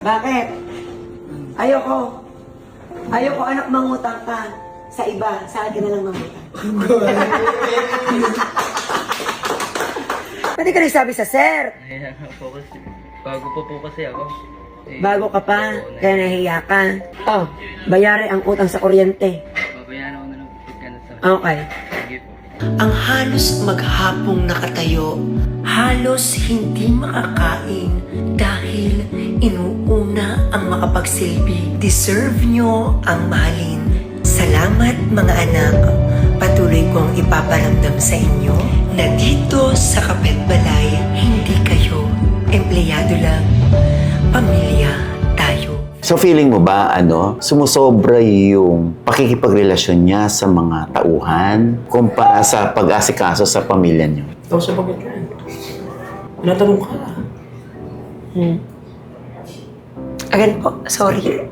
Bakit? Ayoko. Ayoko anak mangutang ka sa iba. Sa akin na lang mangutang. Pwede ka rin sabi sa sir. Nahiya nga po kasi. Bago pa po kasi ako. Bago ka pa, kaya nahiya ka. Oh, bayari ang utang sa kuryente. Babayaran ako na lang pagkano sa... Okay. Sige po. Ang halos maghapong nakatayo, halos hindi makakain dahil inuuna ang makapagsilbi. Deserve nyo ang mahalin. Salamat mga anak. Patuloy kong ipaparamdam sa inyo na dito sa Kapitbalay, hindi kayo empleyado lang. Pamilya tayo. So feeling mo ba, sumusobra yung pakikipagrelasyon niya sa mga tauhan kumpara sa pag-asikaso sa pamilya niyo? Ikaw sa bagay ka. Natanong ka. Again po, sorry.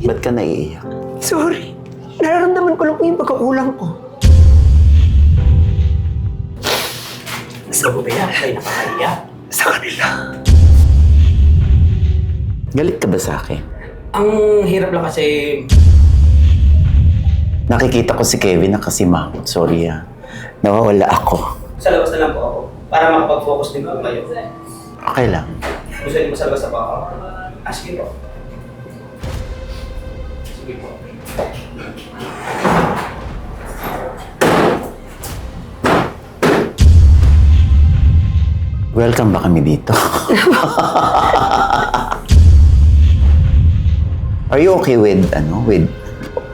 Ba't ka naiiyak? Sorry. Nararamdaman ko lang po yung pagkakulang ko. Sa bubaya, kayo nakakaya. Sa kanila. Galit ka ba sa akin? Ang hirap lang kasi... Nakikita ko si Kevin na kasimangot. Sorry nawawala ako. Sa labas na lang po ako. Para makapag-focus din po kayo. Okay lang. Gusto niyo po sa labas na po ako? Sige po. Sige po. Welcome ba kami dito? Are you okay with,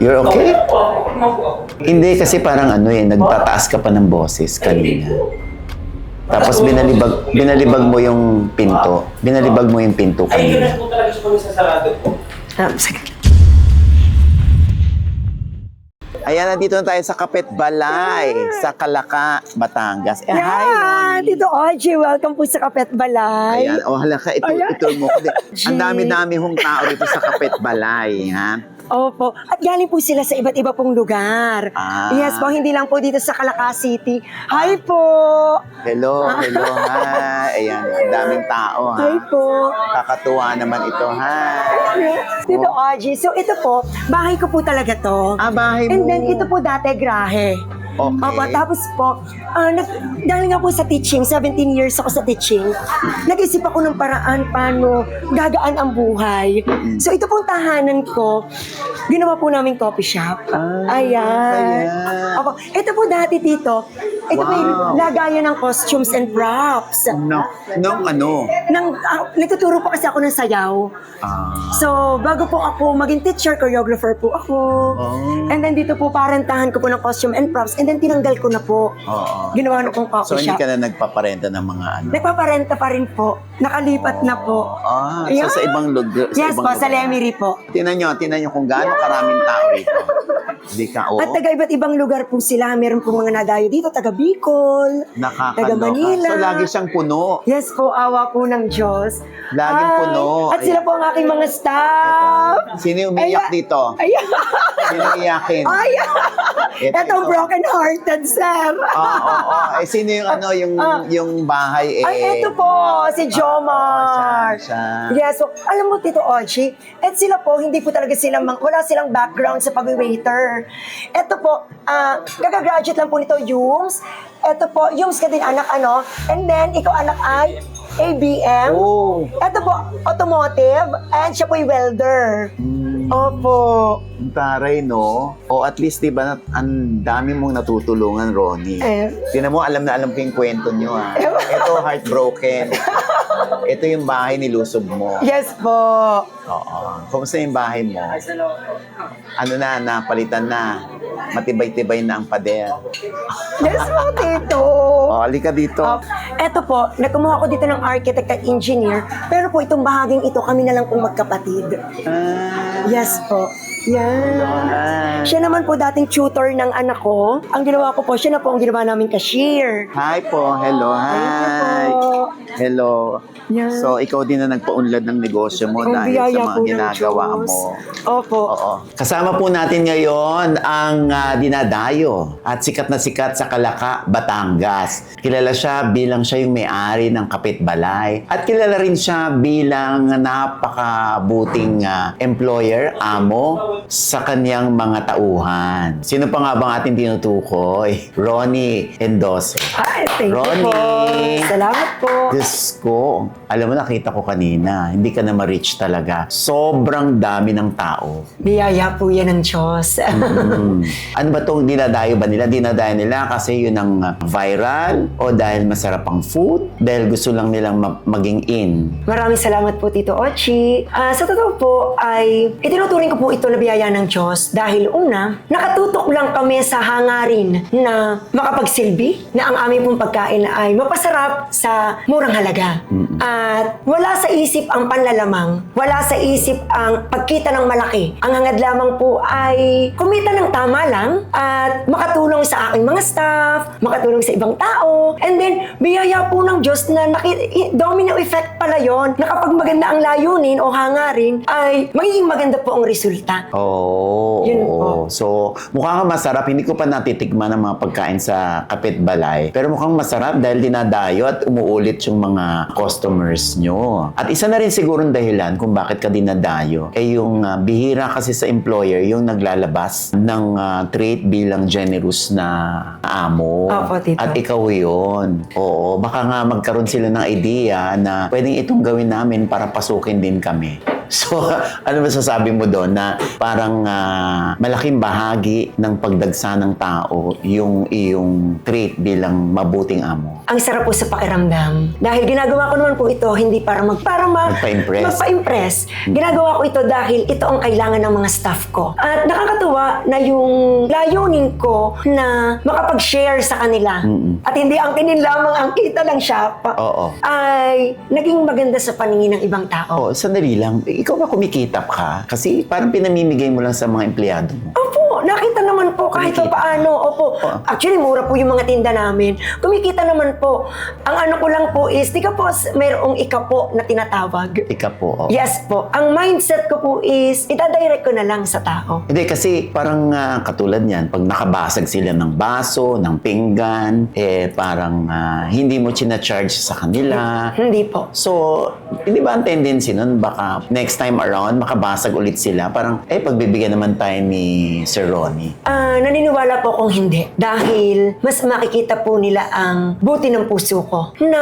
you're okay? Okay po ako. Okay naman po ako. Hindi kasi parang nagtataas ka pa ng boses kanina. Tapos binalibag mo yung pinto. Binalibag mo yung pinto Ay, yun kanina. na po talaga sa sarado po. Sige. Ayan, nandito na tayo sa Kapitbalay, sa Calaca, Batangas. Hi, Yeah, Ronnie. Tito Oji, welcome po sa Kapitbalay. Ayan, halaka, ito mo. Ang dami-dami hong tao rito sa Kapitbalay, ha? Opo. At galing po sila sa iba't iba pong lugar. Ah. Yes po, hindi lang po dito sa Calaca City. Hi po! Hello, hi. Ayan, ang daming tao, ha? Hi po! Kakatuwa naman ito, ha? Tito Oji, so ito po, bahay ko po talaga to. Bahay mo. And then ito po dati grahe. Okay. Opo, tapos po, dahil nga po sa teaching, 17 years ako sa teaching, nag-isip ako ng paraan paano gagaan ang buhay. So ito pong tahanan ko, ginawa po namin coffee shop. Ayan. Opo, ito po dati dito, ito po yung Wow. lagayan ng costumes and props. Nagtuturo po kasi ako ng sayaw. So, bago po ako maging teacher, choreographer po ako. Oh. And then dito po parentahan ko po ng costume and props. And then tinanggal ko na po. Oo. Ginawa na pong So, coffee hindi shop. ka na nagpaparenta ng mga Nagpaparenta pa rin po. Nakalipat na po. So sa ibang lugar? Yes po, sa Lemery po. Tinan nyo kung gaano karaming tao rito. Hindi ka, At taga iba't ibang lugar po sila. Meron po mga nadayo dito, taga Bicol, taga Nakakaloka. Manila. So lagi siyang puno. Yes po, awa po ng Diyos. Laging Hi. puno. At sila po ang aking mga staff. Sino yung umiyak Ayan. dito? Ayan. Sino yung iyakin? Ay, Ito, etong broken hearted, sir. Oo. Sino yung yung bahay Ay, eto po, si Jomar. siya. Yes, so, alam mo, Tito Ochi, at sila po, hindi po talaga silang, wala silang background sa pag-waiter. Eto po, kagagraduate lang po nito, Yums. Eto po, Yums ka din anak, and then, ikaw anak ay ABM. Oh. Eto po, automotive, and siya po yung welder. Opo. Ang taray, no? O at least, di ba, ang dami mong natutulungan, Ronnie. Tinan mo, alam na alam ko yung kwento nyo, ha? Ito, heartbroken. Ito yung bahay ni Lusob mo. Yes po. Oo. Kumusta yung bahay mo? Napalitan na. Matibay-tibay na ang pader. Yes po, Tito. Halika dito. Eto po, nakumuha ko dito ng architect at engineer, pero po itong bahaging ito, kami na lang pong magkapatid. Yes po. Yan. Hi. Siya naman po dating tutor ng anak ko. Ang ginawa ko po, siya na po ang ginawa namin cashier. Hi po. Hello. Hi. po. Hello. Yan. So, ikaw din na nagpaunlad ng negosyo mo Ang dahil biyaya sa mga po ng ginagawa Diyos. mo. Opo. Oo. Kasama po natin ngayon ang dinadayo at sikat na sikat sa Calaca, Batangas. Kilala siya bilang siya yung may-ari ng Kapitbalay. At kilala rin siya bilang napakabuting employer, amo sa kanyang mga tauhan. Sino pa nga bang ating tinutukoy? Ronnie Endoso. Hi, thank you po. Ronnie. Salamat po. Diyos ko, alam mo, nakita ko kanina, hindi ka na ma-reach talaga. Sobrang dami ng tao. Biyaya po yan ng Diyos. Ano ba itong dinadayo ba nila? Dinadayo nila kasi yun ang viral o dahil masarap ang food? Dahil gusto lang nilang maging in? Maraming salamat po, Tito Ochi. Sa totoo po ay itinuturing ko po ito na biyaya ng Diyos dahil una, nakatutok lang kami sa hangarin na makapagsilbi na ang aming pong pagkain ay mapasarap sa murang halaga. At wala sa isip ang panlalamang, wala sa isip ang pagkita ng malaki. Ang hangad lamang po ay kumita ng tama lang at makatulong sa aking mga staff, makatulong sa ibang tao, and then biyaya po ng Diyos na domino effect pala yon na kapag maganda ang layunin o hangarin ay magiging maganda po ang resulta. Oo. Yun po. So, mukhang masarap. Hindi ko pa natitikman ang mga pagkain sa Kapitbalay. Pero mukhang masarap dahil dinadayo at umuulit yung mga customers nyo. At isa na rin siguro ang dahilan kung bakit ka dinadayo ay yung bihira kasi sa employer yung naglalabas ng trait bilang generous na amo. Opo, Tito. At ikaw yun. Oo. Baka nga magkaroon sila ng idea na pwedeng itong gawin namin para pasukin din kami. So, ano masasabi mo doon na parang malaking bahagi ng pagdagsa ng tao yung iyong trait bilang mabuting amo? Ang sarap po sa pakiramdam. Dahil ginagawa ko naman po ito hindi para magpa-impress. Ginagawa ko ito dahil ito ang kailangan ng mga staff ko. At nakakatuwa na yung layunin ko na makapag-share sa kanila. At hindi ang kinin lamang ang kita ng shop. Oo. Ay naging maganda sa paningin ng ibang tao. Oh, sandali lang. Ikaw ba kumikita ka? Kasi parang pinamimigay mo lang sa mga empleyado mo. Opo, nakita naman po kahit pa paano. Opo. Actually, mura po yung mga tinda namin. Kumikita naman po. Ang ano ko lang po is, di ka po mayroong ikapo na tinatawag. Ika po. Oh. Yes po. Ang mindset ko po is, itadirect ko na lang sa tao. Hindi, kasi parang katulad niyan, pag nakabasag sila ng baso, ng pinggan, parang hindi mo charge sa kanila. Hindi po. So, hindi ba ang tendency nun, baka next time around, makabasag ulit sila? Parang, pagbibigyan naman tayo ni Sir Ronnie. Naniniwala po kung hindi. Dahil mas makikita po nila ang buti ng puso ko. Na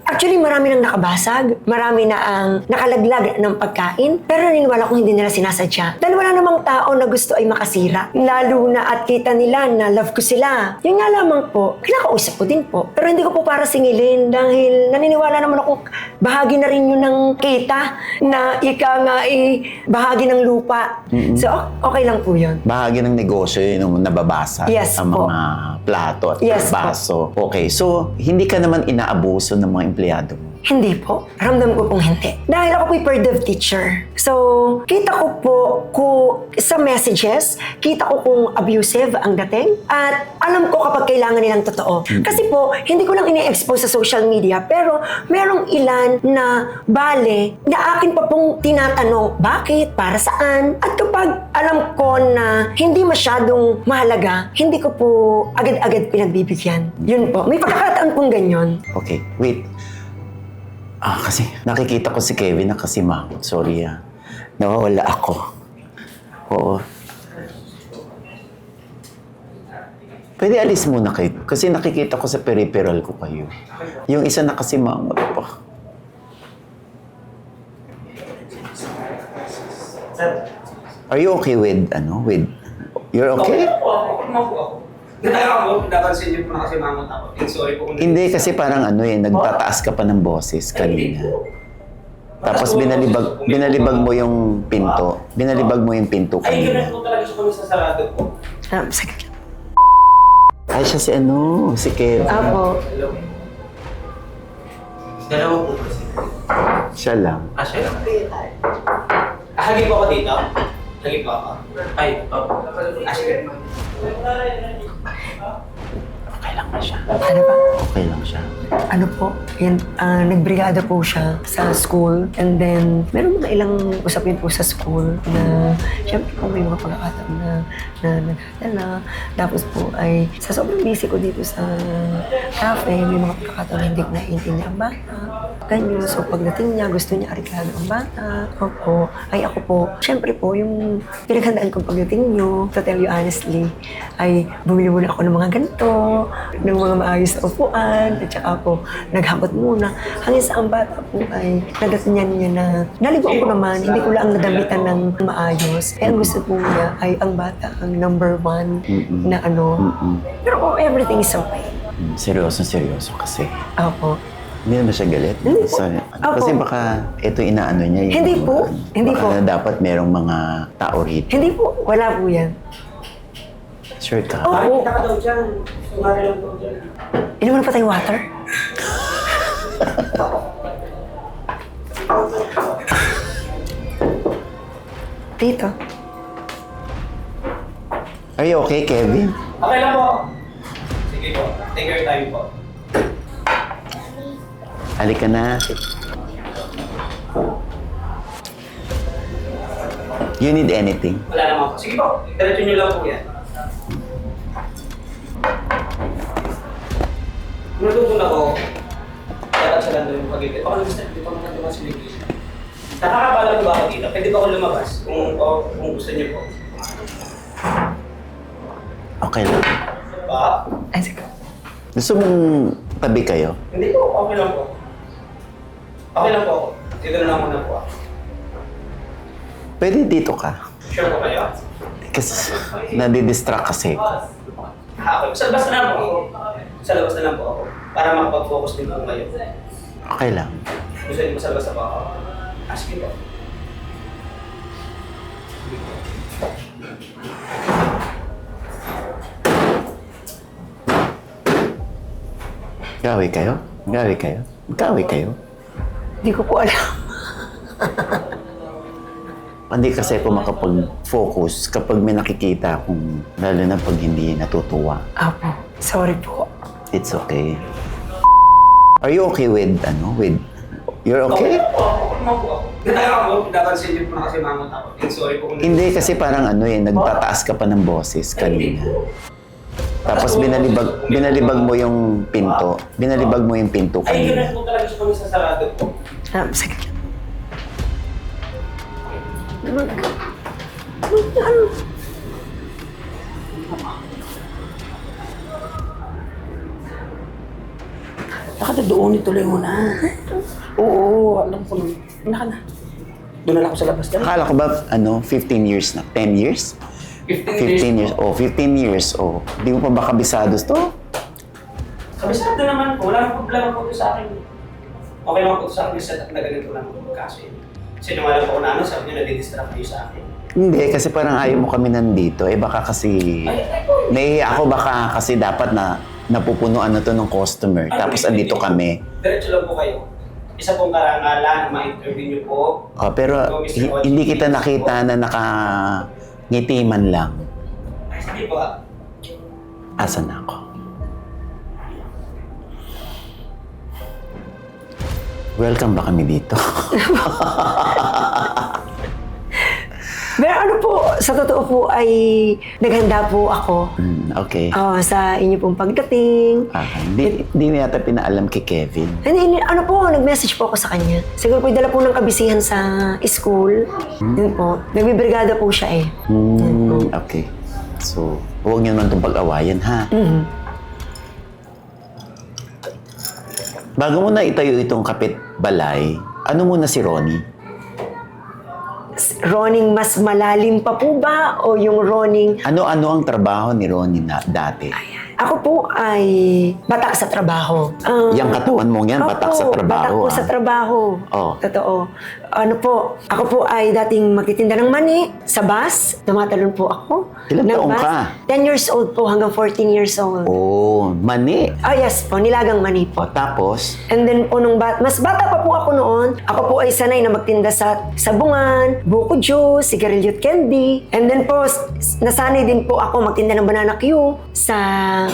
actually marami nang nakabasag, marami na ang nakalaglag ng pagkain, pero naniniwala kong hindi nila sinasadya. Dahil wala namang tao na gusto ay makasira. Lalo na at kita nila na love ko sila. Yun nga lamang po, kinakausap ko din po. Pero hindi ko po para singilin dahil naniniwala naman ako bahagi na rin yun ng kita na ika nga bahagi ng lupa. So, okay lang po yun. Bahagi ng negosyo yun yung nababasag Yes ang po. mga plato at Yes baso. Okay, so hindi ka naman inaabuso ng mga empleyado mo? Hindi po. Ramdam ko pong hindi. Dahil ako po'y per dev teacher. So, kita ko po sa messages, kita ko kung abusive ang dating. At alam ko kapag kailangan nilang totoo. Kasi po, hindi ko lang ini-expose sa social media, pero merong ilan na bale na akin pa pong tinatanong, bakit? Para saan? At kapag alam ko na hindi masyadong mahalaga, hindi ko po agad-agad pinagbibigyan. Yun po. May pagkakataon pong ganyan. Okay, wait. Kasi nakikita ko si Kevin na kasi mangot. Sorry nawawala ako. Oo. Pwede alis muna kayo. Kasi nakikita ko sa peripheral ko kayo. Yung isa na kasi mangot pa. Are you okay with, you're okay? Ako. Napansin niyo po na kasi mangot ako. Sorry po kung Hindi, kasi parang nagtataas ka pa ng boses kanina. Tapos binalibag mo yung pinto. Binalibag mo yung pinto Ay, kanina. ganun po talaga siya kami sa sarado po. Sige. Ay, siya si Kevin. Apo. Hello. Dalawa po kasi. Siya lang. Siya lang. Hagi po ako dito? Lagi po ako. Ay, sige. Okay lang ba siya? Ano ba? Okay lang siya. Ano po, yan, nagbrigada po siya sa school. And then, meron mga ilang usapin po sa school na syempre po may mga pagkakataon na nagdadala. Tapos po ay sa sobrang busy ko dito sa cafe, may mga pagkakataon na hindi ko naiintindihan ang bata. Ganyan. So pagdating niya, gusto niya arigado ang bata. Opo. Ay ako po, syempre po, yung pinaghandaan kong pagdating niyo, to tell you honestly, ay bumili muna ako ng mga ganito, ng mga maayos na upuan, at saka po, naghabot muna. Hanggang sa ang bata po ay nagatinyan niya na naligoan ko naman, hindi ko lang nadamitan ng maayos. Kaya ang gusto po niya ay ang bata ang number one na ano. Pero oh, everything is okay. Seryoso kasi. Opo. Hindi naman siya galit. Hindi po. So, Opo. kasi baka ito inaano niya. Yung, Hindi po. Hindi baka po. na dapat merong mga tao rito. Hindi po, wala po yan. Sure ka? Oo. Ay, kita ka daw dyan. Sumari lang daw dyan. Inuman pa tayong water? Dito. Are you okay, Kevin? Okay lang po. Sige po. Take your time po. Halika na. You need anything? Wala naman po. Sige po. Diretso nyo lang po yan. Nandun ako. Dapat sa lang doon yung pag-ibig. Baka nag-start. Di pa naman naman si Vicky. Nakakabala ba ako dito? Pwede ba ako lumabas? Kung gusto niyo po. Okay lang. Ba? Ay, sige. Gusto mong tabi kayo? Hindi po. Okay lang po. Okay lang po ako. Dito na lang muna po ako. Pwede dito ka. Sure po kayo? Kasi nadidistract kasi. Okay. Sa labas na lang po ako. Sa labas na lang po ako. Para makapag-focus din po kayo. Okay lang. Gusto niyo sa labas na po ako? Sige po. Gawi kayo? Gawi kayo? Gawi kayo? Hindi ko po alam. Hindi kasi ako makapag-focus kapag may nakikita akong lalo na pag hindi natutuwa. Apo, sorry po. It's okay. Are you okay with, you're okay? Okay naman po ako. Nataya ako. Napansin niyo po na kasi mangot ako. And sorry po kung Hindi kasi parang nagtataas ka pa ng boses kanina. Tapos binalibag mo yung pinto. Binalibag mo yung pinto ay, kanina. ganun po talaga siya kung isasarado po. Sige. Baka doon ituloy mo na. Oo, alam ko na. Naka na. Doon na lang ako sa labas. Akala ko ba, 15 years na? 10 years? 15 years. Oh, 15 years. Oh, di mo pa ba kabisado to? Kabisado naman po. Wala nang problema po ito sa akin. Okay naman po ito sa akin yung setup na ganito lang po. Kasi sinungalan po ko na sabi niyo nadidistract kayo sa akin. Hindi, kasi parang ayaw mo kami nandito. Baka kasi... Nahihiya ako baka kasi dapat na napupunuan na to ng customer. Tapos andito kami. Diretso lang po kayo. Isa pong karangalan na ma-interview niyo po. Oh, pero hindi kita nakita na nakangiti man lang. Ay, sige po. Asan na ako? Welcome ba kami dito? Pero ano po, sa totoo po ay naghanda po ako Okay. sa inyo pong pagdating. Hindi mo yata pinaalam kay Kevin. Ano po, nag-message po ako sa kanya. Siguro po dala po ng kabisihan sa school. Yun po. Nagbibrigada po siya eh. Okay. So, huwag niyo naman itong pag-awayan, ha? Bago mo na itayo itong kapitbalay, ano muna si Ronnie? Roning mas malalim pa po ba? O yung Roning... Ano ang trabaho ni Ronnie na dati? Ayan. Ako po ay batak sa trabaho. Yung katawan mo yan, batak sa Opo, trabaho. batak po ah. sa trabaho. Oh. Totoo. Ano po, ako po ay dating magtitinda ng mani sa bus. Tumatalon po ako. Ilang ng taong bus. ka? 10 years old po hanggang 14 years old. Oh, mani. Yes po, nilagang mani po. O tapos, And then po mas bata pa po ako noon, ako po ay sanay na magtinda sa sabungan, buko juice, sigarilyo at candy. And then po, nasanay din po ako magtinda ng banana Q sa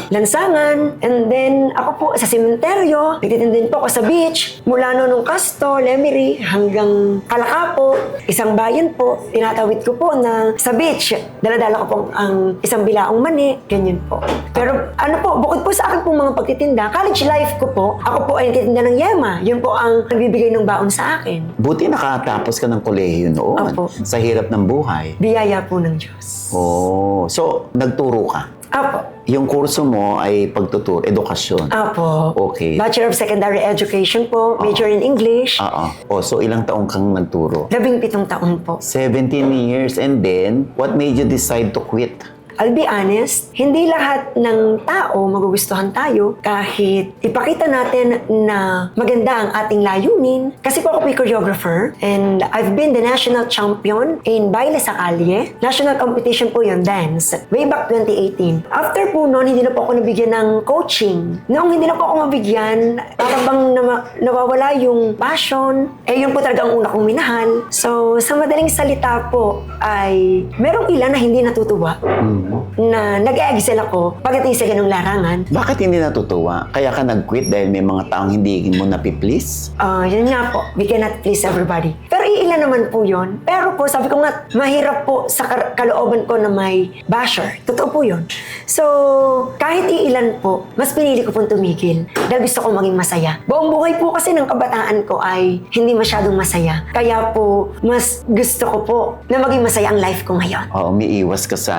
lansangan. And then ako po sa sementeryo, nagtitinda din po ako sa beach. Mula noon nung Casto, Lemery, hanggang Calacapo, isang bayan po, tinatawid ko po na sa beach. Daladala ko po ang isang bilaong mani, ganyan po. Pero ano po, bukod po sa akin pong mga pagtitinda, college life ko po, ako po ay nagtitinda ng yema. Yun po ang nagbibigay ng baon sa akin. buti nakatapos ka ng kolehiyo noon. Opo. Sa hirap ng buhay. Biyaya po ng Diyos. Oh, so nagturo ka. Apo. Yung kurso mo ay pagtuturo, edukasyon. Apo. Okay. Bachelor of Secondary Education po, major in English. Oo. Oh, so ilang taong kang nagturo? 17 taon po. 17 years, and then, what made you decide to quit? I'll be honest, hindi lahat ng tao magugustuhan tayo kahit ipakita natin na maganda ang ating layunin. Kasi po ako po choreographer and I've been the national champion in Baile sa Kalye. National competition po yun, dance, way back 2018. After po noon, hindi na po ako nabigyan ng coaching. Noong hindi na po ako mabigyan, parang bang nawawala yung passion. Eh yun po talaga ang una kong minahal. So sa madaling salita po ay merong ilan na hindi natutuwa. Na nag-e-excel ako pagdating sa ganung larangan. Bakit hindi natutuwa? Kaya ka nag-quit dahil may mga taong hindi mo napiplease? Yun nga po, we cannot please everybody. Pero iilan naman po yun. Pero po, sabi ko nga, mahirap po sa kalooban ko na may basher. Totoo po yun. So, kahit iilan po, mas pinili ko pong tumigil dahil gusto ko maging masaya. Buong buhay po kasi ng kabataan ko ay hindi masyadong masaya. Kaya po, mas gusto ko po na maging masaya ang life ko ngayon. Oo, umiiwas ka sa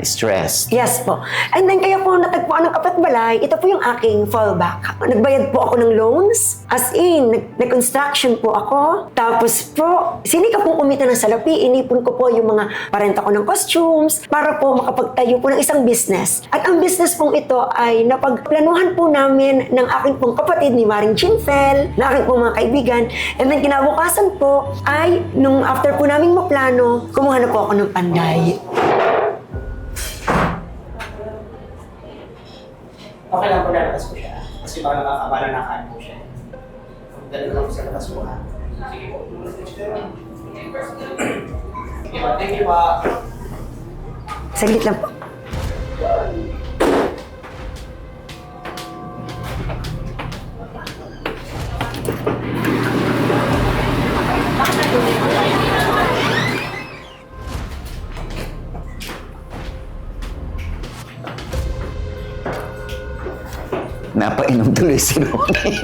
stress. Yes po. And then kaya po natagpuan ng Kapitbalay, ito po yung aking fallback. Nagbayad po ako ng loans. As in, nag-construction po ako. Tapos po, sinika pong kumita ng salapi. Inipon ko po yung mga parenta ko ng costumes para po makapagtayo po ng isang business. At ang business pong ito ay napagplanuhan po namin ng aking pong kapatid ni Maring Chinfel, na aking pong mga kaibigan. And then kinabukasan po ay, nung after po namin maplano, kumuha na po ako ng panday. Okay lang po lalabas ko siya. Kasi baka nakakabala na kain po siya. Dali lang po sa labas ko ha. Sige po. Okay ba? Thank you pa. Saglit lang po. Napainom tuloy si Ronnie.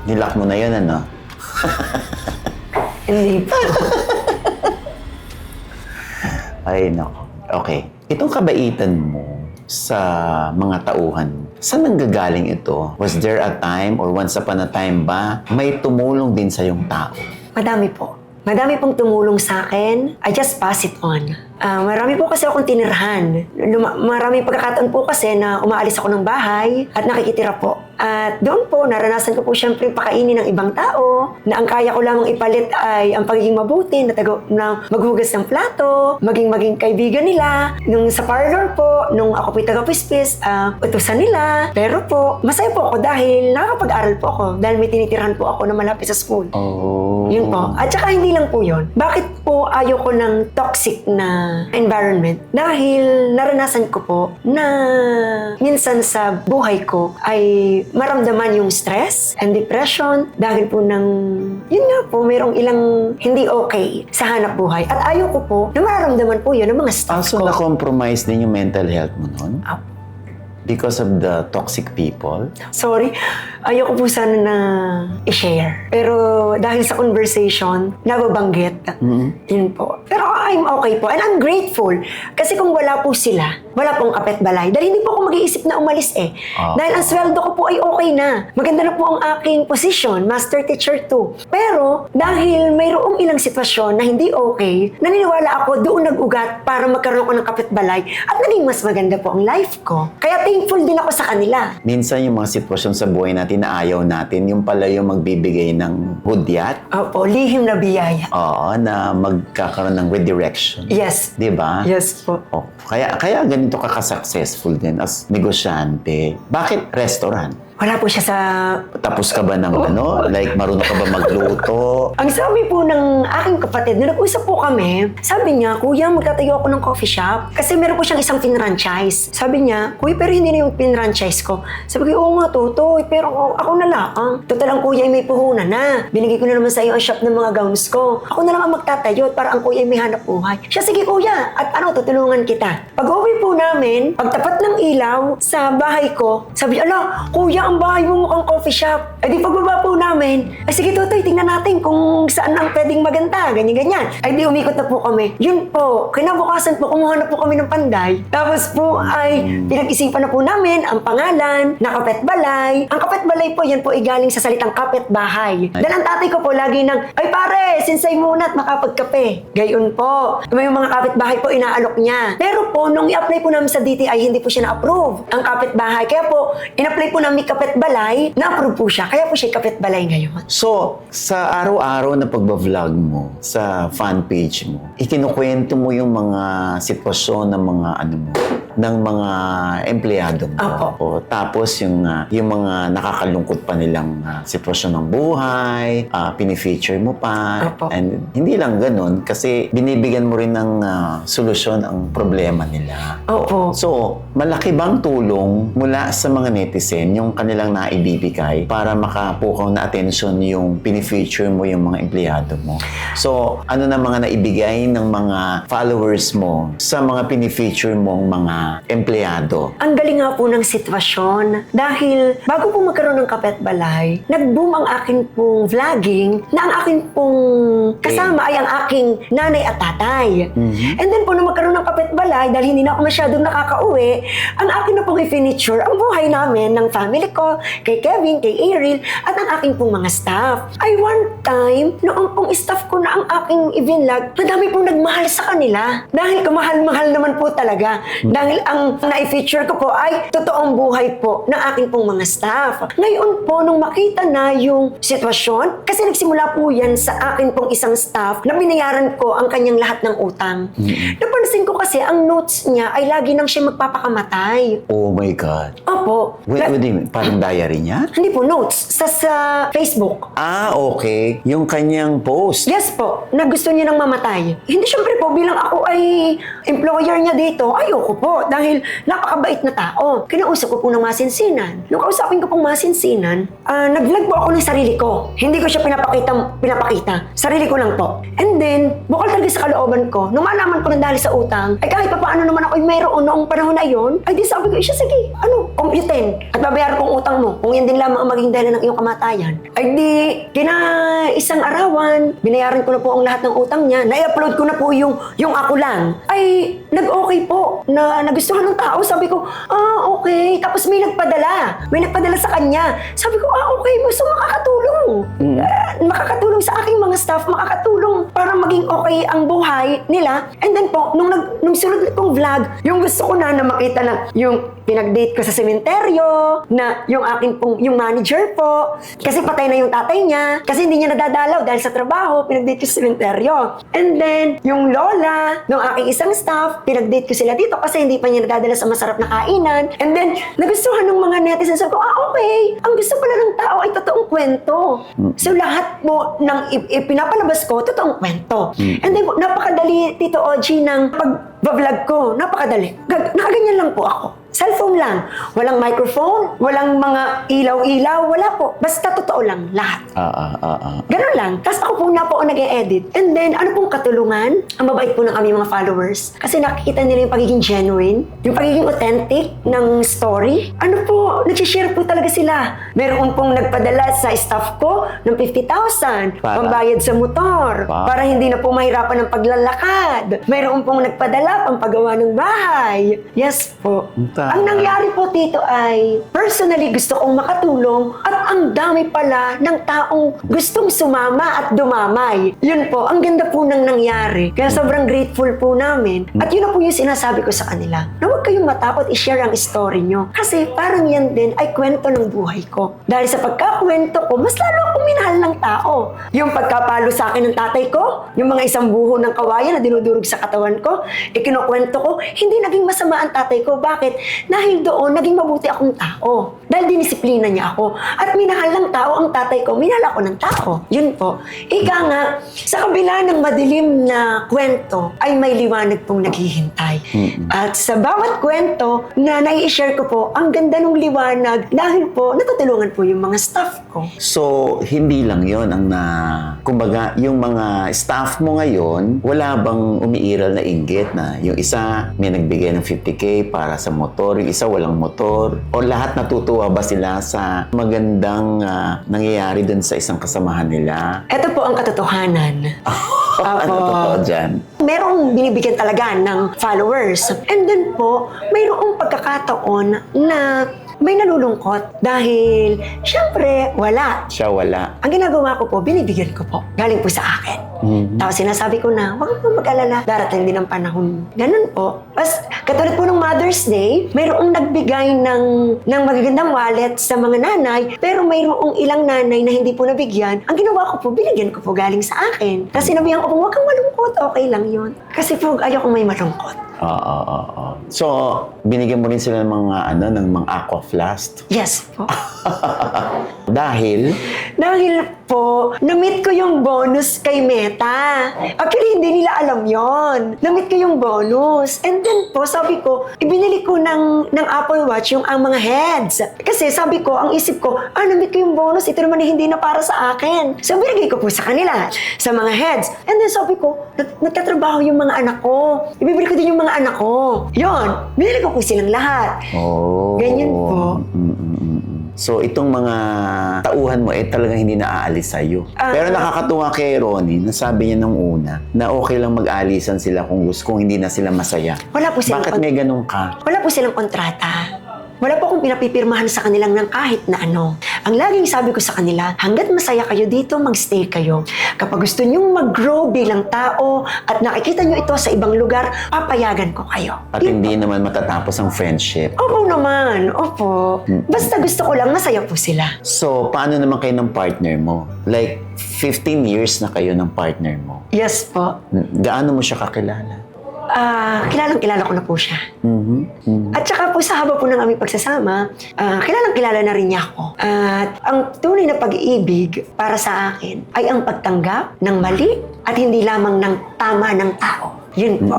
Nilak mo na yun, ano? Hindi po. Ay, nako. Okay. Itong kabaitan mo sa mga tauhan, saan nanggagaling ito? Was there a time or once upon a time ba may tumulong din sa yung tao? Madami po. Madami pong tumulong sa akin. I just pass it on. Marami po kasi akong tinirahan. Maraming pagkakataon po kasi na umaalis ako ng bahay at nakikitira po. At doon po, naranasan ko po siyempre pakainin ng ibang tao na ang kaya ko lamang ipalit ay ang pagiging mabuti, na maghugas ng plato, maging kaibigan nila. Nung sa parlor po, nung ako po'y taga-pispis, utusan nila. Pero po, masaya po ako dahil nakakapag-aral po ako dahil may tinitirahan po ako na malapit sa school. Oh. Yun po. At saka hindi lang po yun. Bakit po ayaw ko ng toxic na environment? Dahil naranasan ko po na minsan sa buhay ko ay maramdaman yung stress and depression dahil po ng, yun nga po, mayroong ilang hindi okay sa hanap buhay. At ayaw ko po na mararamdaman po yun ng mga staff So, ko. na-compromise din yung mental health mo nun? Opo. Because of the toxic people? Sorry, ayoko po sana na i-share. Pero dahil sa conversation, nababanggit. Yun po. Pero I'm okay po. And I'm grateful. Kasi kung wala po sila, wala pong kapit-balay. Dahil hindi po ako mag-iisip na umalis eh. Dahil ang sweldo ko po ay okay na. Maganda na po ang aking position, Master Teacher 2. Pero dahil mayroong ilang sitwasyon na hindi okay, naniniwala ako doon nag-ugat para magkaroon ko ng kapit-balay at naging mas maganda po ang life ko. Kaya thankful din ako sa kanila. Minsan yung mga sitwasyon sa buhay natin na ayaw natin, yung pala yung magbibigay ng hudyat. Opo, lihim na biyaya. Oo, na magkakaroon ng redirection. Yes. Di ba? Yes po. Oh, kaya ganito ka-successful din as negosyante. Bakit restaurant? Wala po siya sa... Tapos ka ba ng like marunong ka ba magluto? Ang sabi po ng aking kapatid, nung nag-usap po kami, sabi niya, Kuya, magtatayo ako ng coffee shop. Kasi meron po siyang isang pinranchise. Sabi niya, Kuya, pero hindi na yung pinranchise ko. Sabi ko, oo nga, Totoy, pero ako na lang. Total ang kuya ay may puhunan na. Binigay ko na naman sa iyo ang shop ng mga gowns ko. Ako na lang ang magtatayo para ang kuya ay may hanap buhay. Siya, sige kuya, at tutulungan kita. Pag-uwi po namin, pagtapat ng ilaw sa bahay ko, sabi niya, ala, kuya, ang bahay mo mukhang coffee shop. Eh di pagbaba po namin, ay sige Totoy, tingnan natin kung saan ang pwedeng maganda, ganyan-ganyan. Ay di umikot na po kami. Yun po, kinabukasan po, kumuha na po kami ng panday. Tapos po ay pinag-isipan na po namin ang pangalan na Kapitbalay. Ang Kapitbalay po, yan po ay galing sa salitang kapitbahay. Dahil ang tatay ko po lagi nang, ay pare, sinsay muna at makapagkape. Gayon po. May mga kapitbahay po inaalok niya. Pero po, nung i-apply po namin sa DTI, hindi po siya na-approve ang kapitbahay. Kaya po, in-apply po namin kapitbalay, na-approve po siya. Kaya po siya kapitbalay ngayon. So, sa araw-araw na pagbablog mo, sa fan page mo, ikinukwento mo yung mga sitwasyon ng mga ng mga empleyado mo. Opo. O, tapos yung mga nakakalungkot pa nilang sitwasyon ng buhay, pinifeature mo pa. Opo. And hindi lang ganun, kasi binibigyan mo rin ng solusyon ang problema nila. Opo. So, malaki bang tulong mula sa mga netizen yung kanilang naibibigay para makapukaw na atensyon yung pinifeature mo yung mga empleyado mo? So, ano na mga naibigay ng mga followers mo sa mga pinifeature mong mga empleyado? Ang galing nga po ng sitwasyon dahil bago po magkaroon ng kapitbalay, nag-boom ang akin pong vlogging na ang akin pong kasama ay ang aking nanay at tatay. And then po nung magkaroon ng kapitbalay, dahil hindi na ako masyadong nakakauwi, ang akin na pong i-finiture ang buhay namin ng family ko, kay Kevin, kay Ariel, at ang aking pong mga staff. Ay one time, noong pong staff ko na ang aking i-vlog, madami pong nagmahal sa kanila. Dahil kamahal-mahal naman po talaga. Dahil ang na-feature ko po ay totoong buhay po ng aking pong mga staff. Ngayon po, nung makita na yung sitwasyon, kasi nagsimula po yan sa akin pong isang staff na binayaran ko ang kanyang lahat ng utang. Napansin ko kasi ang notes niya ay lagi nang siya magpapakamatay. Oh my God. Opo. What do you mean? Parang diary niya? Hindi po, notes. Sa Facebook. Okay. Yung kanyang post. Yes po, na gusto niya nang mamatay. Hindi, syempre po, bilang ako ay employer niya dito, ayoko po. Dahil napakabait na tao. Kinausap ko po ng masinsinan. Nung kausapin ko pong masinsinan, nag-vlog po ako ng sarili ko. Hindi ko siya pinapakita. Sarili ko lang po. And then, bukal talaga sa kalooban ko, nung malaman ko na dahil sa utang, ay kahit pa paano naman ako ay mayroon noong panahon na yon, ay di sabi ko, siya, sige, computin. At babayaran kong utang mo. Kung yan din lamang ang maging dahilan ng iyong kamatayan. Ay di, isang arawan, binayaran ko na po ang lahat ng utang niya. Na-upload ko na po yung ako lang. Ay, nag-okay po. Na nagustuhan ng tao. Sabi ko, okay. Tapos may nagpadala. May nagpadala sa kanya. Sabi ko, okay. So makakatulong. Makakatulong sa aking mga staff. Makakatulong para maging okay ang buhay nila. And then po, nung sunod na pong vlog, yung gusto ko na makita na yung pinag-date ko sa sementeryo, na yung aking pong, yung manager po, kasi patay na yung tatay niya, kasi hindi niya nadadalaw dahil sa trabaho, pinag-date ko sa sementeryo. And then, yung lola, ng aking isang staff, pinag-date ko sila dito kasi hindi pa niya nadadala sa masarap na kainan. And then, nagustuhan ng mga netizens. Sabi ko, okay, ang gusto pala ng tao ay totoong kwento. So, lahat po ng pinapalabas ko, totoong kwento. And then, napakadali, Tito Ogie, ng pag-vlog ko, napakadali. Nakaganyan lang po ako. Cellphone lang. Walang microphone, walang mga ilaw-ilaw, wala po. Basta totoo lang, lahat. Ganun lang. Tapos ako po na po ang nag-e-edit. And then, ano pong katulungan? Ang mabait po ng aming mga followers. Kasi nakikita nila yung pagiging genuine, yung pagiging authentic ng story. Ano po, nag-share po talaga sila. Meron pong nagpadala sa staff ko ng 50,000 pambayad sa motor para hindi na po mahirapan ng paglalakad. Meron pong nagpadala pampagawa ng bahay. Yes po. Ang nangyari po dito ay personally gusto kong makatulong at ang dami pala ng taong gustong sumama at dumamay. Yun po, ang ganda po nang nangyari. Kaya sobrang grateful po namin. At yun na po yung sinasabi ko sa kanila. Na huwag kayong matakot i-share ang story nyo. Kasi parang yan din ay kwento ng buhay ko. Dahil sa pagkakwento ko, mas lalo akong minahal ng tao. Yung pagkapalo sa akin ng tatay ko, yung mga isang buho ng kawayan na dinudurog sa katawan ko, ikinukwento ko, hindi naging masama ang tatay ko. Bakit? Dahil doon, naging mabuti akong tao. Dahil dinisiplina niya ako. At minahal ng tao ang tatay ko, minahal ako ng tao. Yun po. Ika nga, sa kabila ng madilim na kwento, ay may liwanag pong naghihintay. At sa bawat kwento na nai-share ko po, ang ganda ng liwanag dahil po, natutulungan po yung mga staff ko. So, hindi lang yon ang kumbaga, yung mga staff mo ngayon, wala bang umiiral na inggit na yung isa may nagbigay ng 50K para sa motor, yung isa walang motor, o lahat natutuwa ba sila sa magandang nangyayari dun sa isang kasamahan nila? Ito po ang katotohanan. Ano totoo dyan? Merong binibigyan talaga ng followers. And then po, mayroong pagkakataon na may nalulungkot dahil, syempre, wala. Siya wala. Ang ginagawa ko po, binibigyan ko po. Galing po sa akin. Tapos sinasabi ko na, huwag mo mag-alala, darating din ang panahon. Ganun po. Tapos, katulad po ng Mother's Day, mayroong nagbigay ng magagandang wallet sa mga nanay, pero mayroong ilang nanay na hindi po nabigyan. Ang ginawa ko po, binigyan ko po galing sa akin. Kasi sinabihan ko po, huwag kang malungkot, okay lang yun. Kasi po, ayaw kong may malungkot. So, binigyan mo rin sila ng mga aqua flask? Yes po. Dahil po, na-meet ko yung bonus kay Meta. Actually, hindi nila alam yon. Na-meet ko yung bonus. And then po, sabi ko, ibinili ko ng Apple Watch yung ang mga heads. Kasi sabi ko, ang isip ko, na-meet ko yung bonus, ito naman hindi na para sa akin. So, binigay ko po sa kanila, sa mga heads. And then sabi ko, nagtatrabaho yung mga anak ko. Ibibili ko din yung mga anak ko. Yon, binili ko po silang lahat. Ganyan po. So, itong mga tauhan mo, talagang hindi naaalis sa'yo. Pero nakakatuwa kay Ronnie, nasabi niya nung una, na okay lang mag-alisan sila kung hindi na sila masaya. Wala po silang Bakit may ganun ka? Wala po silang kontrata. Wala po akong pinapipirmahan sa kanilang ng kahit na ano. Ang laging sabi ko sa kanila, hanggat masaya kayo dito, magstay kayo. Kapag gusto nyong mag-grow bilang tao at nakikita nyo ito sa ibang lugar, papayagan ko kayo. At hindi naman matatapos ang friendship. Opo naman, opo. Basta gusto ko lang masaya po sila. So, paano naman kayo ng partner mo? Like, 15 years na kayo ng partner mo. Yes po. Gaano mo siya kakilala? Kilalang-kilala ko na po siya. At saka po sa haba po ng aming pagsasama, kilalang-kilala na rin niya ako. At ang tunay na pag-iibig para sa akin ay ang pagtanggap ng mali at hindi lamang ng tama ng tao. Yun po.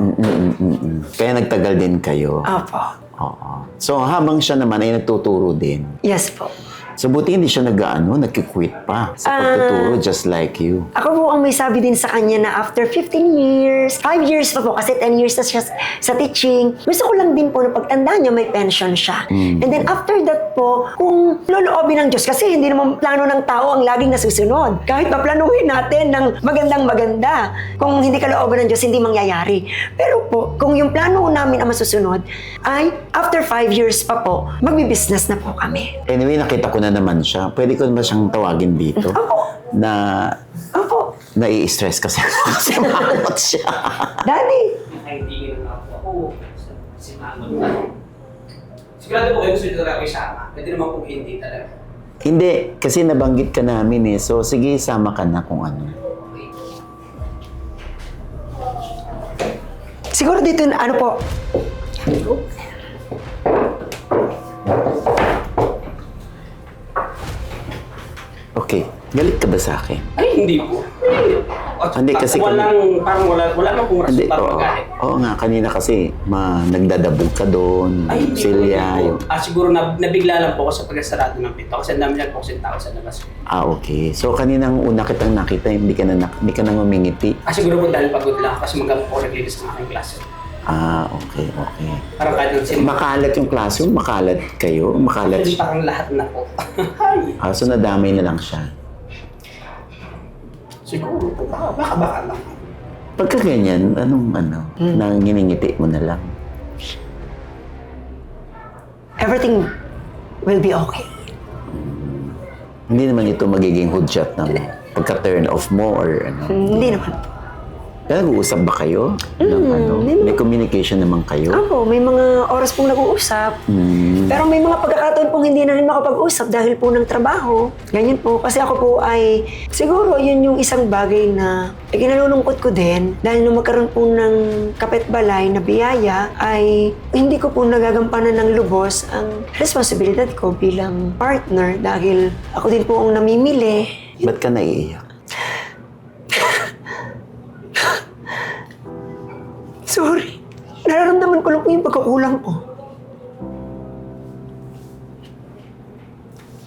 Kaya nagtagal din kayo. Opo. Oo. So, habang siya naman ay nagtuturo din. Yes po. So, buti hindi siya nag-quit pa sa pagtuturo just like you. Ako po ang may sabi din sa kanya na after 15 years, 5 years pa po kasi 10 years na siya sa teaching, gusto ko lang din po na pagtanda niya may pension siya. And then after that po, kung loloobin ng Diyos, kasi hindi naman plano ng tao ang laging nasusunod. Kahit maplanuhin natin ng magandang-maganda, kung hindi ka looban ng Diyos, hindi mangyayari. Pero po, kung yung plano namin ang masusunod, ay after 5 years pa po, magbi-business na po kami. Anyway, nakita ko na naman siya. Pwede ko ba siyang tawagin dito? Opo. Opo. Nai-stress kasi mangot siya. Daddy. Nakaintingin na ako. Si Mangot na. Sigurado po kayo gusto nyo talaga isama. Pwede naman kung hindi talaga. Hindi, kasi nabanggit ka namin eh. So, sige, sama ka na kung ano. Siguro dito na, ano po, Okay, galit ka ba sa akin? Ay, hindi po. At Hindi, kasi parang wala nang kung rason Hindi, para oo. magalit. Oo nga, kanina kasi nagdadabog ka doon, Ay, hindi silya, po. yung... Siguro nabigla lang po ako sa pagkasarado ng pinto kasi ang dami lang po kasing tao sa labas. Okay. So, kaninang una kitang nakita, hindi ka na ngumingiti. Siguro po dahil pagod lang kasi magabi po ako naglinis ng aking klase. Okay. Parang kahit nang Makalat yung classroom, makalat kayo, makalat Actually, siya. parang lahat na po. Ay, So, nadamay na lang siya. siguro po. Baka lang. Pagka ganyan, nang nginingiti mo na lang. Everything will be okay. Hindi naman ito magiging hudyat ng pagka-turn off mo or ano. Hindi naman. Nag-uusap ba kayo? May communication naman kayo? Ako, may mga oras pong nag-uusap. Hmm. Pero may mga pagkakataon pong hindi na rin makapag-usap dahil po ng trabaho. Ganyan po. Kasi ako po ay, siguro yun yung isang bagay na kinalulungkot ko din. Dahil nung magkaroon po ng kapitbalay na biyaya, ay hindi ko po nagagampanan ng lubos ang responsibilidad ko bilang partner. Dahil ako din po ang namimili. Ba't ka naiiyak? Sorry. Nararamdaman ko lang po yung pagkakulang ko.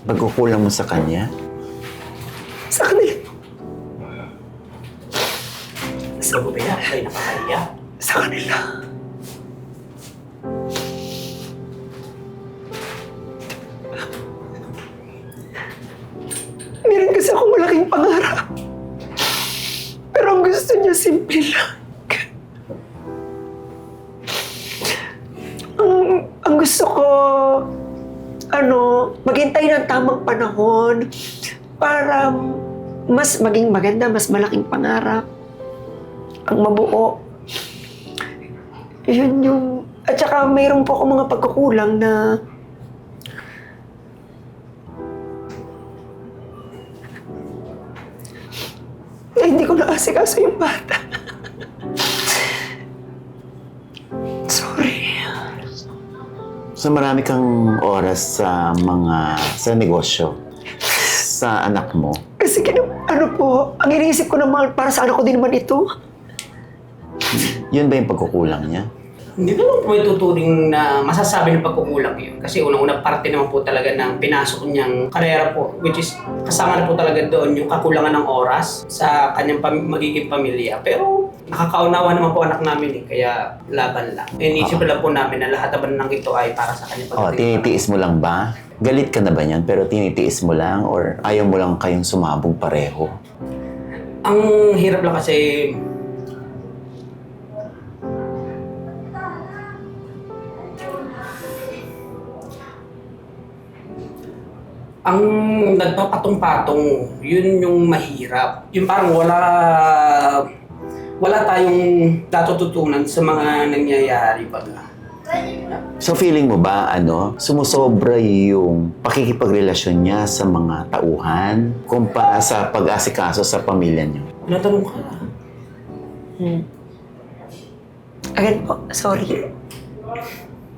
Pagkukulang mo sa kanya? Sa kanila. Sa bubaya, ay nakakaiya. Sa kanila. Meron kasi akong malaking pangarap. Pero ang gusto niya, simple lang. Ang gusto ko, maghintay ng tamang panahon para mas maging maganda, mas malaking pangarap. Ang mabuo. Yun yung... At saka mayroon po ako mga pagkukulang na hindi ko naasikaso yung bata. Sorry. So marami kang oras sa negosyo, sa anak mo. Kasi ang iniisip ko naman, para sa anak ko din naman ito. Yun ba yung pagkukulang niya? Hindi naman po may tuturing na masasabi ng pagkukulang yun. Kasi unang-una parte naman po talaga ng pinasok niyang karera po, which is kasama na po talaga doon yung kakulangan ng oras sa kanyang magiging pamilya. Pero nakakaunawa naman po anak namin kaya laban lang. Inisip lang po namin na lahat naman ng ito ay para sa kanyang pagiging Tinitiis mo lang ba? Galit ka na ba niyan pero tinitiis mo lang or ayaw mo lang kayong sumabog pareho? Ang hirap lang kasi ang nagpapatong-patong, yun yung mahirap. Yung parang wala tayong natututunan sa mga nangyayari baga. So feeling mo ba, sumusobra yung pakikipagrelasyon niya sa mga tauhan kumpara sa pag-asikaso sa pamilya niyo? Tinatanong ka. Again po, sorry.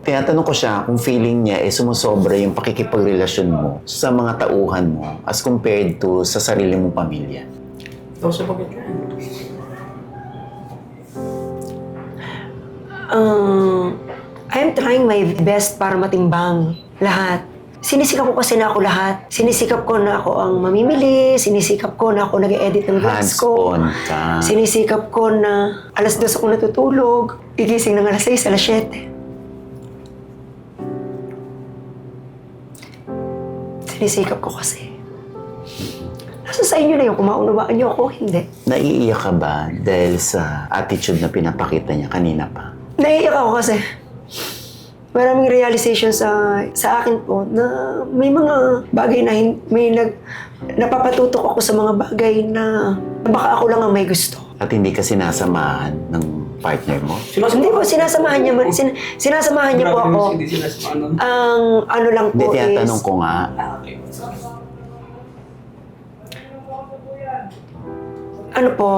Tinatanong ko siya kung feeling niya sumusobra yung pakikipagrelasyon mo sa mga tauhan mo as compared to sa sarili mong pamilya. Ito sa pagkat yan. I'm trying my best para matimbang lahat. Sinisikap ko kasi na ako lahat. Sinisikap ko na ako ang mamimili. Sinisikap ko na ako nag-edit ng vlogs ko. Hands-on ka. Sinisikap ko na alas 2 ako natutulog. Gigising ng alas 6, alas 7. Sinisikap ko kasi. Nasa sa inyo na yung kung maunawaan niyo ako, hindi. Naiiyak ka ba dahil sa attitude na pinapakita niya kanina pa? Naiiyak ako kasi maraming realization sa akin po na may mga bagay na napapatutok ako sa mga bagay na baka ako lang ang may gusto. At hindi ka sinasamahan ng partner mo? Hindi po, sinasamahan niya, sinasamahan niya po ako. Hindi sinasamahan nun. Ang ano lang Hindi, po tinatanong is, ko nga, Okay. ano po,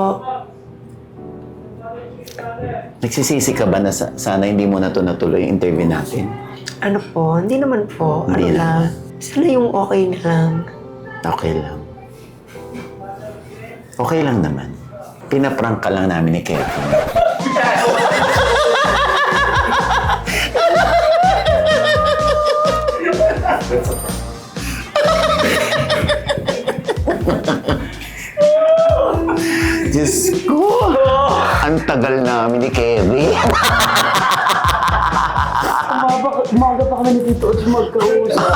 nagsisisi ka ba na sana hindi mo na ito natuloy yung interview natin? ano po, hindi naman po, Hindi ano na. lang. Sana yung okay na lang. Okay lang. Okay lang naman. Pinaprank ka lang namin ni Kevin. Diyos ko, ang tagal namin ni Kevin. Umaga pa kami ni Tito Ods magkausap.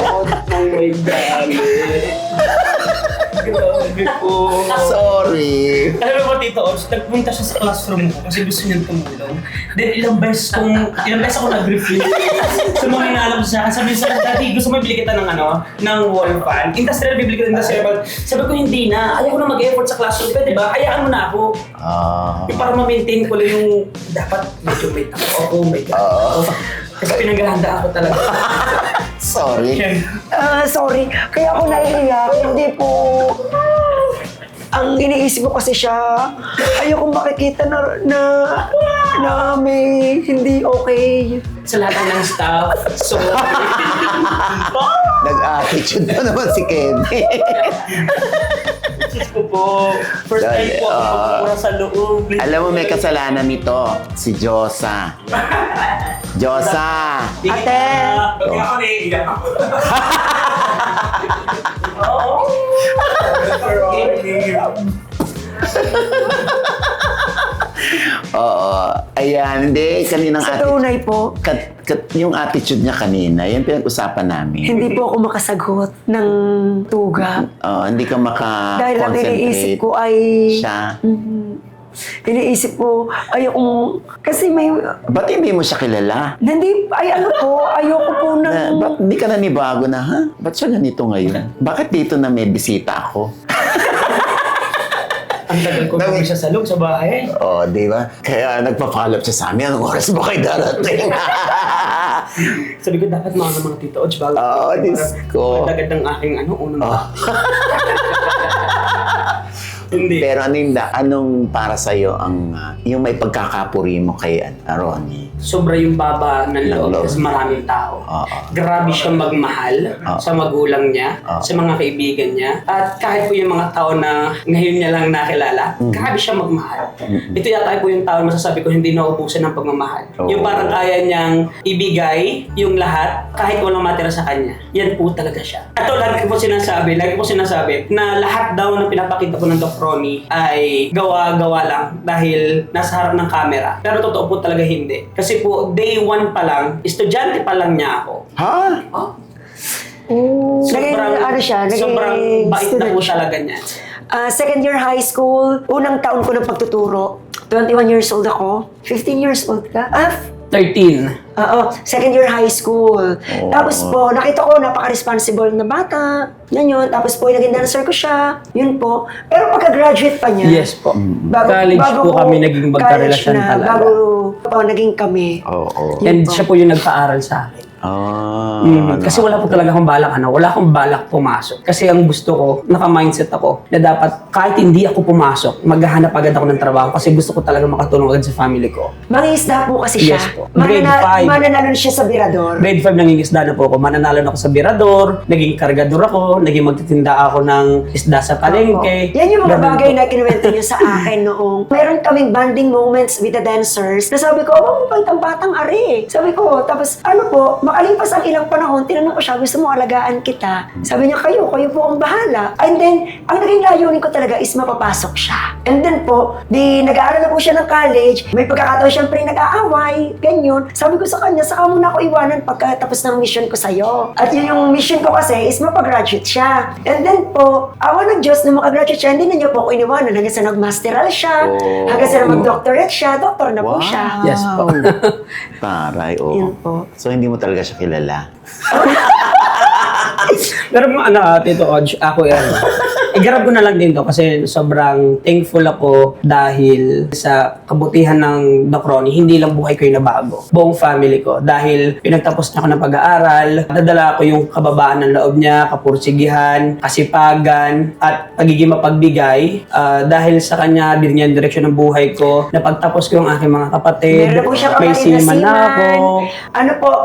Oh my God. Grabe po. Sorry. Alam mo ba, Tito Ods, nagpunta siya sa classroom ko kasi gusto niyang tumulong. Then ilang beses ako nag-refuse. So mga inaalam sa akin, sabi sa dati, gusto mo ibili kita ng wall fan. Industrial, bibili kita ng industrial. Sabi ko, hindi na. Ayaw ko na mag-effort sa classroom. Pwede ba? Hayaan mo na ako. Yung para ma-maintain ko lang yung dapat medyo may tako ako, may ako. Kasi pinaghahandaan ako talaga. Sorry. Sorry, kaya ako naiiyak. Hindi po... Ang iniisip ko kasi siya, ayokong makikita na may hindi okay. Sa lahat ng staff. So, Nag-attitude na naman si Kevin. Diyos ko po. First time po ako magpapura sa loob. Alam mo, may kasalanan nito. Si Josa. Josa! Ate! Pag ako naiiyak ako. Oo. Ayan, hindi. Kaninang Sa attitude. tunay po, Yung attitude niya kanina, yan pinag-usapan namin. hindi po ako makasagot ng tuga. Hindi ka Dahil ang iniisip ko ay... Siya. Iniisip ko, ayokong... Kasi may... Ba't hindi mo siya kilala? Hindi, ayoko po ng... Ba't hindi ka nanibago na, ha? Ba't siya ganito ngayon? Bakit dito na may bisita ako? Ang tagal ko namin siya sa loob sa bahay. Di ba? Kaya nagpa-follow up siya sa amin. Anong oras ba kayo darating? Sabi ko, dapat mga Tito Ods bago. Diyos ko. Agad ng aking unang Hindi. Pero anong para sa'yo ang yung may pagkakapuri mo kay Ronnie? Sobra yung baba ng loob kasi maraming tao. Grabe siyang magmahal sa magulang niya, sa mga kaibigan niya. At kahit po yung mga tao na ngayon niya lang nakilala, grabe siyang magmahal. Ito yata po yung tao na masasabi ko hindi nauubusan ng pagmamahal. Yung parang kaya niyang ibigay yung lahat kahit walang matira sa kanya. Yan po talaga siya. At lagi ko po sinasabi na lahat daw na pinapakita ko ng Doc Ronnie ay gawa-gawa lang dahil nasa harap ng camera. Pero totoo po talaga hindi. Kasi po, day 1 pa lang, estudyante pa lang niya ako. Ha? Sobrang bait na po talaga niya. Second year high school, unang taon ko ng pagtuturo. 21 years old ako. 15 years old ka? 13. Second year high school. Tapos po, nakita ko napaka-responsible na bata. Yan yun. Tapos po, naging dancer ko siya. Yun po. Pero pagka-graduate pa niya. Yes po. College po kami naging magkarelasyon talaga. Bago po naging kami. And siya po yung nagpa-aral sa akin. Kasi wala po talaga akong balak wala akong balak pumasok. Kasi ang gusto ko, naka-mindset ako na dapat kahit hindi ako pumasok, maghahanap agad ako ng trabaho kasi gusto ko talaga makatulong agad sa family ko. Mangingisda po kasi siya. Yes po. Grade 5. Mananalo siya sa Birador. Grade 5 nangingisda na po ako. Mananalo na ako sa Birador, naging kargador ako, naging magtitinda ako ng isda sa palengke. Yan yung mga bagay na kinuwento niyo sa akin noong meron kaming bonding moments with the dancers. Na sabi ko, mabait ang batang ari. Sabi ko, tapos makalipas ang ilang panahon, tinanong ko siya, gusto mo alagaan kita? Sabi niya, kayo po ang bahala. And then, ang naging layunin ko talaga is mapapasok siya. And then po, nag-aaral na po siya ng college, may pagkakataon siyempre nag-aaway, ganyan. Sabi ko sa kanya, saka mo na ako iwanan pagkatapos ng mission ko sa'yo. At yun yung mission ko kasi is mapagraduate siya. And then po, awa ng Diyos na makagraduate siya, hindi na niya po ako iniwanan hanggang sa nag-masteral siya, hanggang sa mag-doctorate siya, doktor na po siya. Yes po. Taray, Yun po. So, hindi mo talaga siya kilala? Pero Tito Ods, ako yan. I-grab ko na lang din to kasi sobrang thankful ako dahil sa kabutihan ng Doc Ronnie, hindi lang buhay ko yung nabago. Buong family ko. Dahil pinagtapos niya ako ng pag-aaral, nadala ko yung kababaan ng loob niya, kapursigihan, kasipagan, at pagiging mapagbigay. Dahil sa kanya, din niya ang direksyon ng buhay ko. Napagtapos ko yung aking mga kapatid. Meron po siya may kapatid na sinima na ako.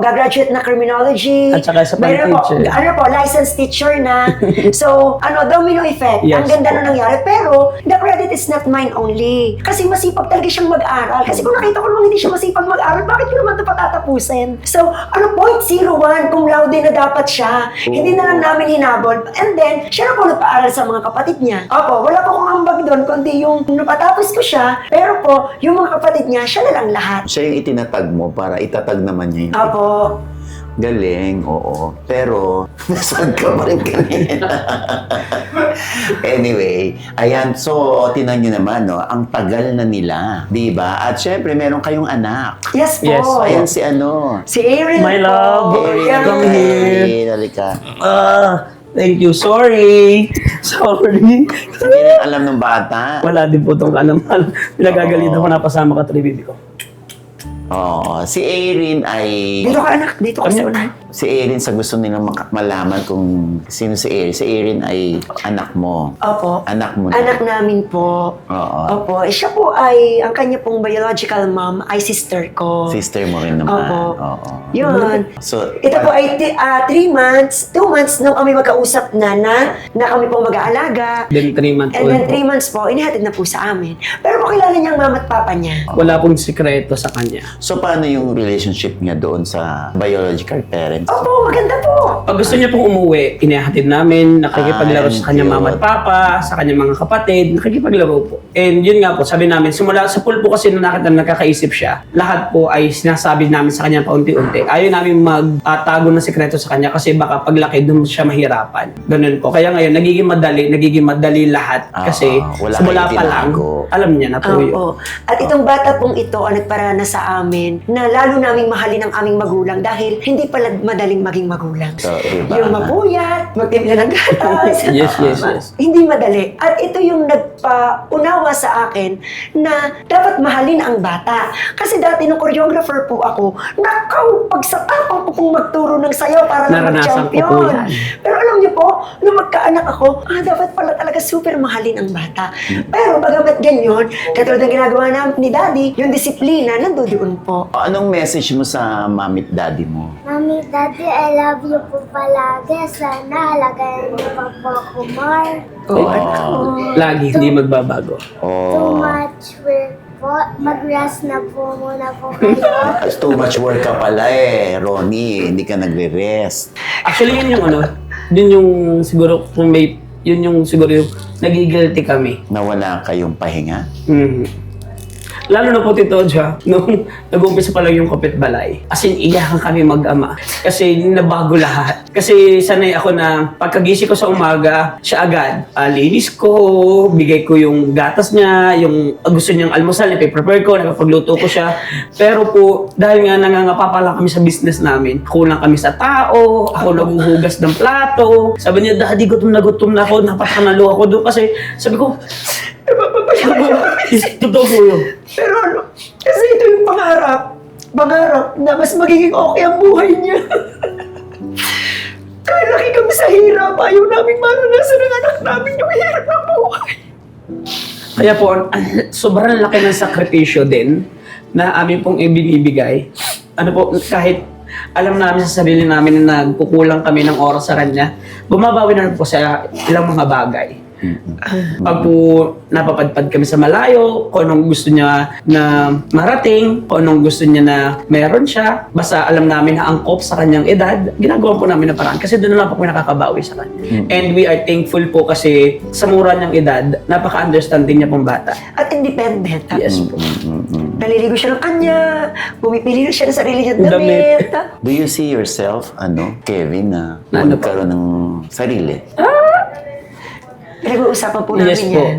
Gagraduate na criminology. At saka sa Meron po, teacher. licensed teacher na. So, domino effect. perfect. Yes. Ang ganda na nangyari. Pero, the credit is not mine only. Kasi masipag talaga siyang mag-aral. Kasi kung nakita ko naman hindi siya masipag mag-aral, bakit ko naman ito patatapusin? So, 0.01 kung laude na dapat siya. Hindi na lang namin hinabol. And then, siya na po nagpaaral sa mga kapatid niya. Opo, wala po akong ambag doon, kundi yung napatapos ko siya. Pero po, yung mga kapatid niya, siya na lang lahat. Siya yung itinatag mo para itatag naman niya yung Opo. galing, oo. Pero, nasaan ka pa rin kanina? Anyway, ayan. So, tinan nyo naman, no? Ang tagal na nila. Diba? At syempre, meron kayong anak. Yes po. Yes. Ayan si ano. Si Ariel My po. love. Yan. Come here. Halika. Thank you. Sorry. Hindi rin alam ng bata. Wala din po itong kanaman. Pinagagalitan ko napasama ka 3 baby ko. Oo. Si Erin ay... Dito ka anak, dito ka sa unahan. Si Erin, sa gusto nilang malaman kung sino si Erin. Si Erin ay anak mo. Opo. Anak mo na. Anak namin po. Oo. Opo. Siya po ay, ang kanya pong biological mom ay sister ko. Sister mo rin naman. Opo. Oo. Yun. So, Ito po ay 3 months, 2 months nung kami magkausap na kami pong mag-aalaga. Then 3 months And old then po. 3 months po, inihatid na po sa amin. Pero po kilala niya ang mama at papa niya. Wala pong sikreto sa kanya. So, paano yung relationship niya doon sa biological parents? Opo, maganda po. Pag gusto niya pong umuwi, inihatid namin, nakikipaglaro sa kanyang cute. mama at papa, sa kanyang mga kapatid, nakikipaglaro po. And yun nga po, sabi namin, simula sa pool po kasi nung nakita na nakakaisip siya, lahat po ay sinasabi namin sa kanya paunti-unti. Ayaw namin magtago ng sekreto sa kanya kasi baka paglaki doon siya mahirapan. Ganun po. Kaya ngayon, nagiging madali lahat kasi wala simula kayong pa lang, tinago. alam niya na po yun. Opo. At itong bata pong ito ang nagparana sa amin na lalo naming mahalin ang aming magulang dahil hindi pala madaling maging magulang. So, iba Yung na. mapuyat, magtimpla ng gatas. Yes, yes, yes. Hindi madali. At ito yung nagpaunawa sa akin na dapat mahalin ang bata. Kasi dati nung choreographer po ako, nakaw, pag sa tapang po pong magturo ng sayaw para lang Naranasan ko po mag-champion. yan. Pero alam niyo po, nung magkaanak ako, dapat pala talaga super mahalin ang bata. Pero bagamat ganyan, katulad ng ginagawa namin ni Daddy, yung disiplina, nandoon po. Anong message mo sa mommy at daddy mo? Mami, Daddy, I love you po palagi. Sana halagayan niyo pa po ako more. Lagi, hindi magbabago. Too much work po. Mag-rest na po muna po kayo. Too much work ka pala Ronnie. Hindi ka nagre-rest. Actually, yun yung siguro, kung may, yun yung siguro yung nagigilty kami. Nawala kayong pahinga. Mhm. Lalo na po Tito Joa, nung nag-umpisa pa lang yung kapitbalay. As in, iyakan kami mag-ama. Kasi nabago lahat. Kasi sanay ako na pagkagising ko sa umaga, siya agad. Linis ko, bigay ko yung gatas niya, yung gusto niyang almusal, ipiprepare ko, napapagluto ko siya. Pero po, dahil nga nangangapa pa lang kami sa business namin, kulang kami sa tao, ako naguhugas ng plato. Sabi niya, Daddy, gutom na ako, napakanalo ako doon. Kasi sabi ko, totoo po yun. Pero ano, kasi ito yung pangarap na mas magiging okay ang buhay niya. Kaya laki kami sa hirap, ayaw namin maranasan ng anak namin yung hirap ng buhay. Kaya po, sobrang laki ng sakripisyo din na amin pong ibinibigay. Ano po, kahit alam namin sa sarili namin na nagkukulang kami ng oras sa kanya, bumabawi na po sa ilang mga bagay. Pag po napapadpad kami sa malayo, kung anong gusto niya na marating, kung anong gusto niya na meron siya, basta alam namin na angkop sa kanyang edad, ginagawa po namin na paraan kasi doon na lang po kami nakakabawi sa kanya. And we are thankful po kasi sa mura niyang edad, napaka-understanding niya pong bata. At independent. Yes po. Naliligo siya ng kanya, pumipili na siya ng sarili niyang Damit. damit. Do you see yourself, Kevin, na Ano po? magkaroon ng sarili? Pinag-uusapan po namin Yes po. yan.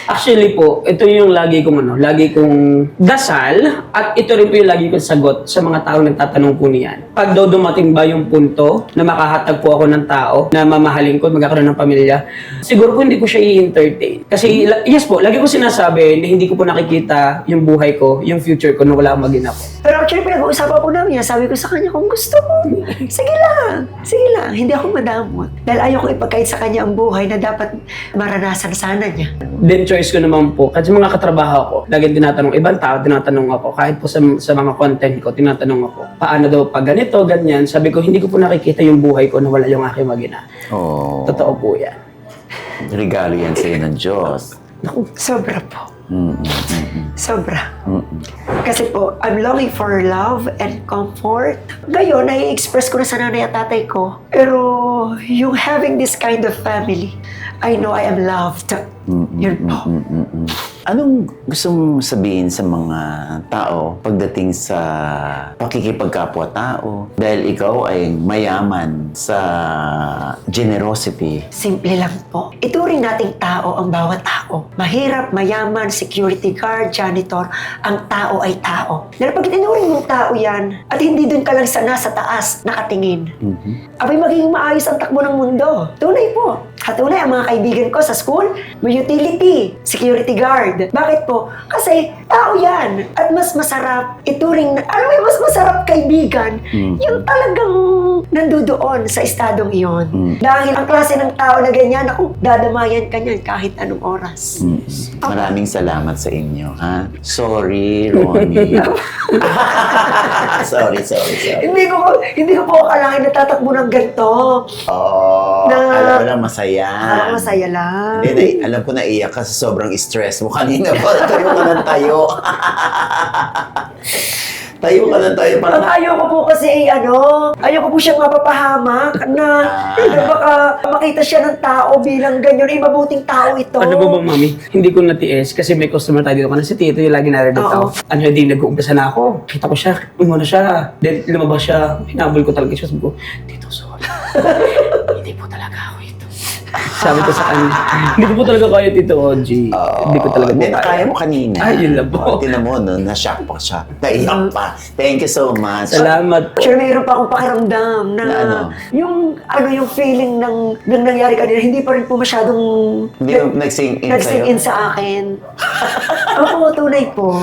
Actually po, ito yung lagi kong dasal at ito rin po yung lagi kong sagot sa mga taong nagtatanong po niyan. Pag daw dumating ba yung punto na makahatag po ako ng tao na mamahalin ko, magkakaroon ng pamilya, siguro po hindi ko siya i-entertain. Kasi yes po, lagi ko sinasabi na hindi ko po nakikita yung buhay ko, yung future ko na wala akong mag-ina po. Pero actually, pinag-uusapan po namin yan. Sabi ko sa kanya, kung gusto mo, sige lang, hindi ako madamot. Dahil ayaw ko ipagkait sa kanya ang buhay na dapat maranasan sana niya. Then choice ko naman po, kasi mga katrabaho ko, laging tinatanong, ibang tao, tinatanong ako, kahit po sa mga content ko, tinatanong ako, paano daw pag ganito, ganyan, sabi ko, hindi ko po nakikita yung buhay ko na wala yung aking mag-ina. Oh. Totoo po yan. Regalo yan sa'yo ng Diyos. Naku, sobra po. Sobra. Mm-mm. Kasi po, I'm longing for love and comfort. Ngayon, nai-express ko na sa nanay at tatay ko. Pero, yung having this kind of family, I know I am loved. Yun po. Anong gusto mong sabihin sa mga tao pagdating sa pakikipagkapwa-tao? Dahil ikaw ay mayaman sa generosity. Simple lang po. Ituring nating tao ang bawat tao. Mahirap, mayaman, security guard, janitor, ang tao ay tao. Dahil pag tinuring mong tao yan, at hindi dun ka lang sa nasa taas nakatingin, abay magiging maayos ang takbo ng mundo. Tunay po. Katunay ang mga kaibigan ko sa school, may utility, security guard. Bakit po? Kasi tao yan. At mas masarap ituring, alam mo, mas masarap kaibigan, yung talagang nandoon sa estadong iyon. Dahil ang klase ng tao na ganyan, ako, dadamayan ka niyan kahit anong oras. Maraming salamat sa inyo, ha? Sorry, Ronnie. sorry. Hindi ko po akalain na tatakbo ng ganito. Oh, alam ko lang masaya. Masaya lang. Hindi, alam ko naiyak ka sa sobrang stress mo kanina pa. Tayo ka ng tayo. Tayo ka ng tayo. Ang ayaw ko po kasi, ayaw ko po siyang mapapahamak na baka makita siya ng tao bilang ganyan. Ay, mabuting tao ito. Ano ba mami? Hindi ko natiis kasi may customer tayo dito. Kana si Tito yung lagi narinig ako. Hindi nag-uumpisa na ako. Kita ko siya, umuna siya. Then lumabas siya. Hinabol ko talaga siya. Sabi ko, Tito, sorry. Hindi po talaga ako ito. Sabi ko sa kanya, hindi ko po talaga kaya Tito Oji. Hindi ko talaga Hindi, kaya mo kanina. Ay, yun lang po. Tinan mo, no, na-shock pa siya. Naiyak pa. Thank you so much. Salamat po. Actually, mayroon pa akong pakiramdam na Na ano? yung feeling ng nangyari kanina, hindi pa rin po masyadong Hindi mo nag-sing in nag-sing sa'yo? in sa akin. Opo, tunay po.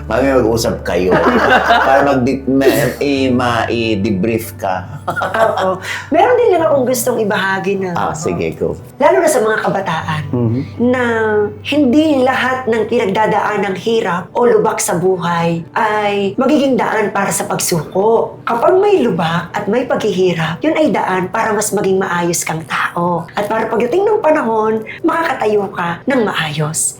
Mami, mag-usap kayo. Para ma-debrief ka. Oo. Meron din lang akong gustong ibahagi na, Sige, go. lalo na sa mga kabataan, na hindi lahat ng pinagdadaan ng hirap o lubak sa buhay ay magiging daan para sa pagsuko. Kapag may lubak at may paghihirap, yun ay daan para mas maging maayos kang tao. At para pagdating ng panahon, makakatayo ka ng maayos.